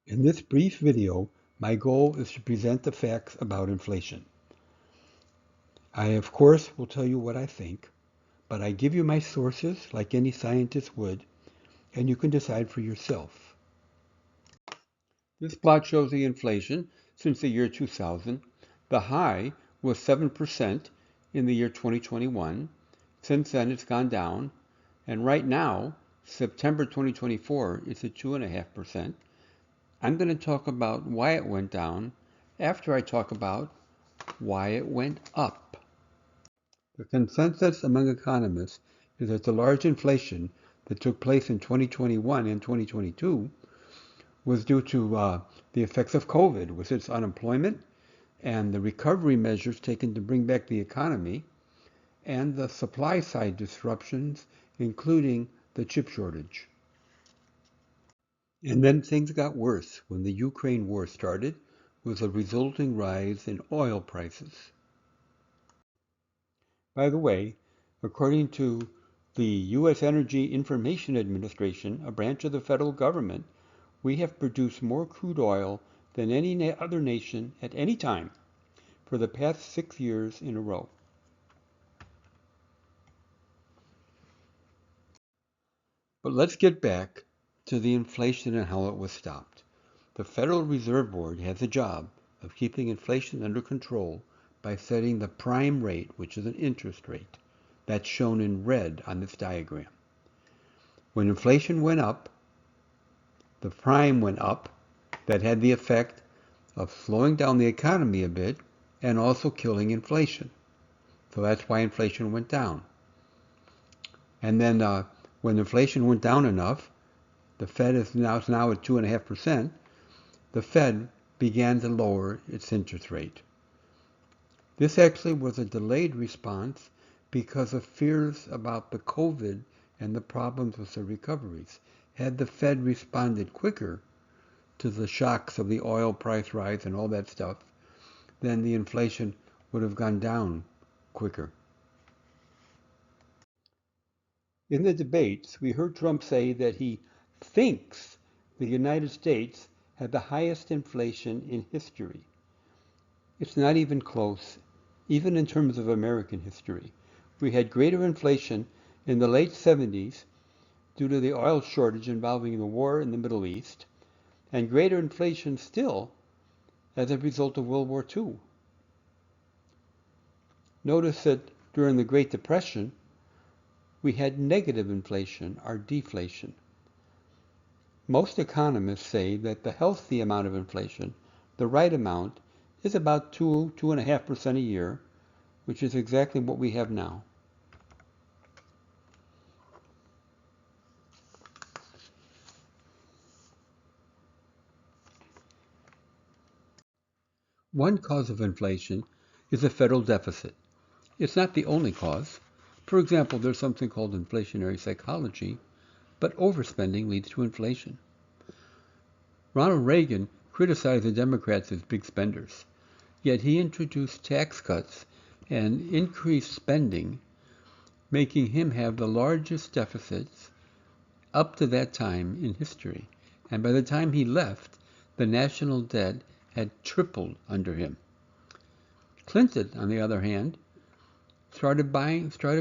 In this brief video, my goal is to present the facts about inflation. I, of course, will tell you what I think, but I give you my sources like any scientist would, and you can decide for yourself. This plot shows the inflation since the year 2000. The high was 7% in the year 2021. Since then, it's gone down, and right now, September 2024, it's at 2.5%. I'm going to talk about why it went down after I talk about why it went up. The consensus among economists is that the large inflation that took place in 2021 and 2022 was due to the effects of COVID, with its unemployment and the recovery measures taken to bring back the economy, and the supply side disruptions, including the chip shortage. And then things got worse when the Ukraine war started, with a resulting rise in oil prices. By the way, according to the U.S. Energy Information Administration, a branch of the federal government, we have produced more crude oil than any other nation at any time for the past 6 years in a row. But let's get back to the inflation and how it was stopped. The Federal Reserve Board has the job of keeping inflation under control by setting the prime rate, which is an interest rate. That's shown in red on this diagram. When inflation went up, the prime went up. That had the effect of slowing down the economy a bit and also killing inflation. So that's why inflation went down. And then when inflation went down enough, the Fed is now at 2.5%, the Fed began to lower its interest rate. This actually was a delayed response because of fears about the COVID and the problems with the recoveries. Had the Fed responded quicker to the shocks of the oil price rise and all that stuff, then the inflation would have gone down quicker. In the debates, we heard Trump say that he thinks the United States had the highest inflation in history. It's not even close, even in terms of American history. We had greater inflation in the late 70s due to the oil shortage involving the war in the Middle East, and greater inflation still as a result of World War II. Notice that during the Great Depression, we had negative inflation, or deflation. Most economists say that the healthy amount of inflation, the right amount, is about 2.5% a year, which is exactly what we have now. One cause of inflation is the federal deficit. It's not the only cause. For example, there's something called inflationary psychology, but overspending leads to inflation. Ronald Reagan criticized the Democrats as big spenders, yet he introduced tax cuts and increased spending, making him have the largest deficits up to that time in history. And by the time he left, the national debt had tripled under him. Clinton, on the other hand, started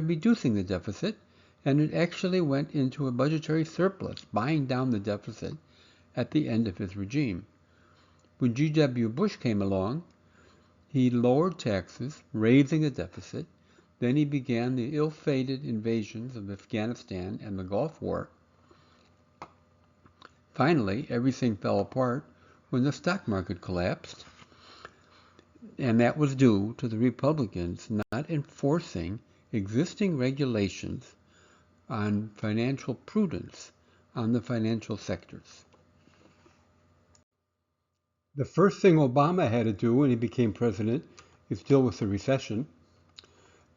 reducing the deficit, and it actually went into a budgetary surplus, buying down the deficit at the end of his regime. When G.W. Bush came along, he lowered taxes, raising the deficit. Then he began the ill-fated invasions of Afghanistan and the Gulf War. Finally, everything fell apart when the stock market collapsed, and that was due to the Republicans not enforcing existing regulations on financial prudence on the financial sectors. The first thing Obama had to do when he became president is deal with the recession,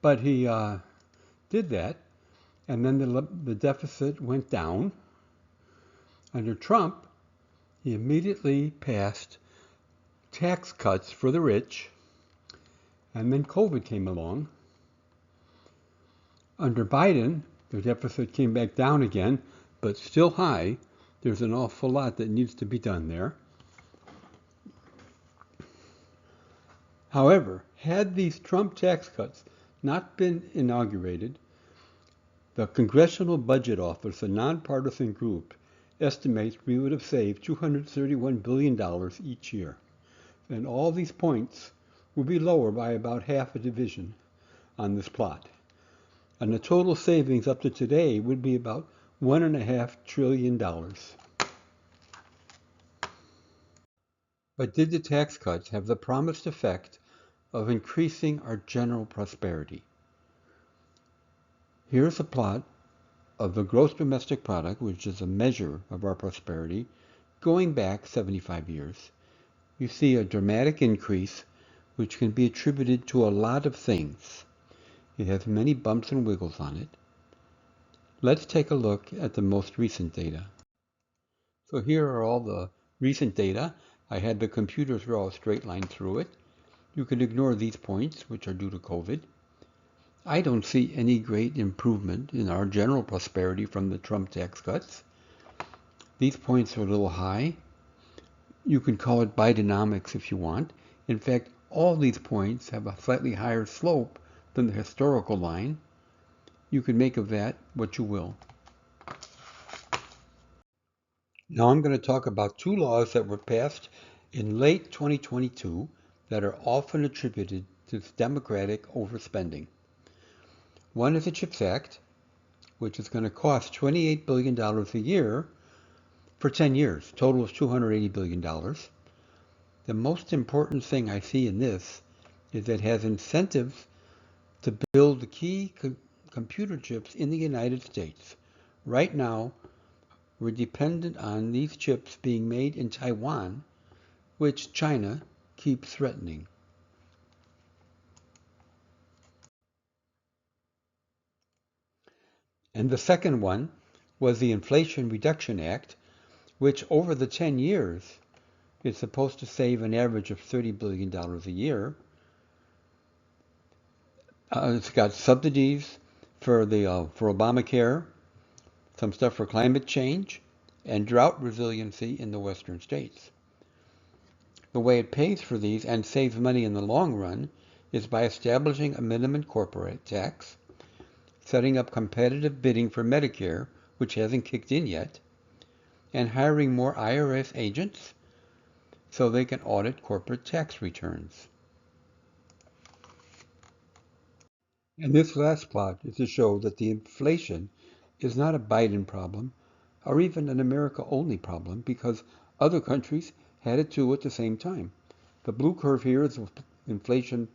but he did that, and then the deficit went down. Under Trump, he immediately passed tax cuts for the rich, and then COVID came along. Under Biden, the deficit came back down again, but still high. There's an awful lot that needs to be done there. However, had these Trump tax cuts not been inaugurated, the Congressional Budget Office, a nonpartisan group, estimates we would have saved $231 billion each year. And all these points would be lower by about half a division on this plot. And the total savings up to today would be about $1.5 trillion. But did the tax cuts have the promised effect of increasing our general prosperity? Here's a plot of the gross domestic product, which is a measure of our prosperity, going back 75 years. You see a dramatic increase, which can be attributed to a lot of things. It has many bumps and wiggles on it. Let's take a look at the most recent data. So here are all the recent data. I had the computer draw a straight line through it. You can ignore these points, which are due to COVID. I don't see any great improvement in our general prosperity from the Trump tax cuts. These points are a little high. You can call it Bidenomics if you want. In fact, all these points have a slightly higher slope than the historical line. You can make of that what you will. Now I'm going to talk about two laws that were passed in late 2022 that are often attributed to Democratic overspending. One is the CHIPS Act, which is going to cost $28 billion a year for 10 years. Total is $280 billion. The most important thing I see in this is that it has incentives to build the key computer chips in the United States. Right now, we're dependent on these chips being made in Taiwan, which China keeps threatening. And the second one was the Inflation Reduction Act, which over the 10 years is supposed to save an average of $30 billion a year. It's got subsidies for Obamacare, some stuff for climate change, and drought resiliency in the western states. The way it pays for these and saves money in the long run is by establishing a minimum corporate tax, setting up competitive bidding for Medicare, which hasn't kicked in yet, and hiring more IRS agents so they can audit corporate tax returns. And this last plot is to show that the inflation is not a Biden problem or even an America-only problem because other countries had it too at the same time. The blue curve here is the inflation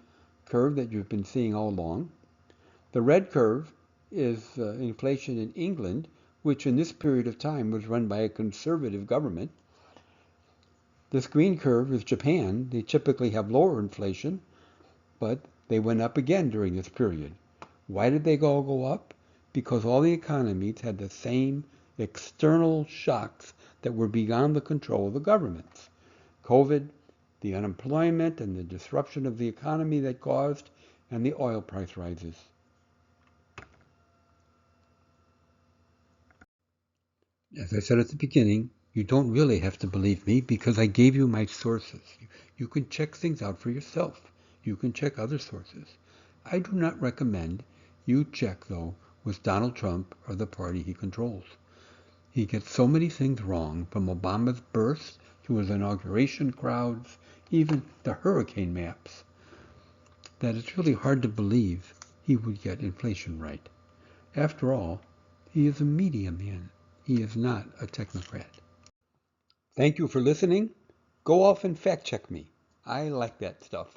curve that you've been seeing all along. The red curve is inflation in England, which in this period of time was run by a conservative government. This green curve is Japan. They typically have lower inflation, but they went up again during this period. Why did they all go up? Because all the economies had the same external shocks that were beyond the control of the governments. COVID, the unemployment and the disruption of the economy that caused, and the oil price rises. As I said at the beginning, you don't really have to believe me because I gave you my sources. You can check things out for yourself. You can check other sources. I do not recommend you check, though, with Donald Trump or the party he controls. He gets so many things wrong, from Obama's birth to his inauguration crowds, even the hurricane maps, that it's really hard to believe he would get inflation right. After all, he is a media man. He is not a technocrat. Thank you for listening. Go off and fact check me. I like that stuff.